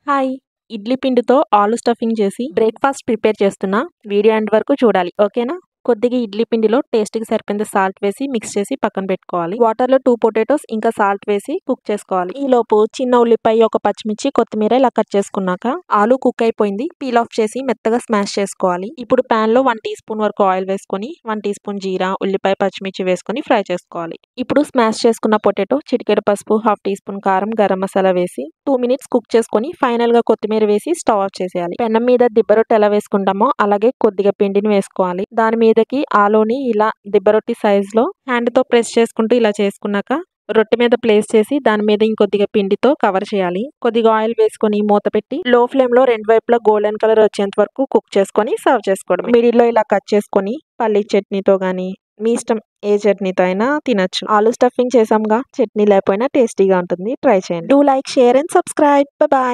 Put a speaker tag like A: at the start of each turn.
A: Hi! Idli పిండితో ఆలు stuffing చేసి బ్రేక్‌ఫాస్ట్ ప్రిపేర్ చేస్తున్నా. వీడియో ఎండ్ వరకు చూడాలి. ఓకేనా? కొద్దిగా ఇడ్లీ పిండిలో టేస్ట్‌కి సరిపోయేంత సాల్ట్ వేసి మిక్స్ చేసి పక్కన పెట్టుకోవాలి. వాటర్‌లో 2 పొటాటోస్ ఇంకా సాల్ట్ వేసి కుక్ చేసుకోవాలి. ఈలోపు చిన్న ఉల్లిపాయ, ఒక పచ్చిమిర్చి, కొత్తిమీర ఇలా కట్ చేసుకున్నాక ఆలు కుక్ అయిపోయింది. పీల్ ఆఫ్ చేసి మెత్తగా స్మాష్ చేసుకోవాలి. ఇప్పుడు ప్యాన్‌లో 1 టీ స్పూన్ వరకు ఆయిల్ వేసుకొని 1 టీ స్పూన్ జీరా, ఉల్లిపాయ, పచ్చిమిర్చి వేసుకొని ఫ్రై చేసుకోవాలి. ఇప్పుడు స్మాష్ చేసుకున్న పొటాటో, చిటికెడు పసుపు, హాఫ్ టీ స్పూన్ కారం, గరం మసాలా వేసి 2 మినిట్స్ కుక్ చేసుకొని ఫైనల్‌గా కొత్తిమీర వేసి స్టవ్ ఆఫ్ చేసేయాలి. పెనం మీద దిబ్బరొట్టె ఎలా వేసుకుంటామో అలాగే కొద్దిగా పిండిని వేసుకోవాలి. దాని మీదకి ఆలూని ఇలా దిబ్బరొట్టె సైజులో హ్యాండ్‌తో ప్రెస్ చేసుకుంటూ ఇలా చేసుకున్నాక రొట్టె మీద ప్లేస్ చేసి దాని మీద ఇంకొద్దిగా పిండితో కవర్ చేయాలి. కొద్దిగా ఆయిల్ వేసుకొని మూత పెట్టి లో ఫ్లేమ్‌లో రెండు వైపులా గోల్డెన్ కలర్ వచ్చేంత వరకు కుక్ చేసుకొని సర్వ్ చేసుకోవడమే. మిడిల్‌లో ఇలా కట్ చేసుకొని పల్లీ చట్నీతో గానీ మీ ఇష్టం ఏ చట్నీతో అయినా తినొచ్చు. ఆలు స్టఫింగ్ చేసాంగా, చట్నీ లేకపోయినా టేస్టీగా ఉంటుంది. ట్రై చేయండి. Do like, share and subscribe. Bye.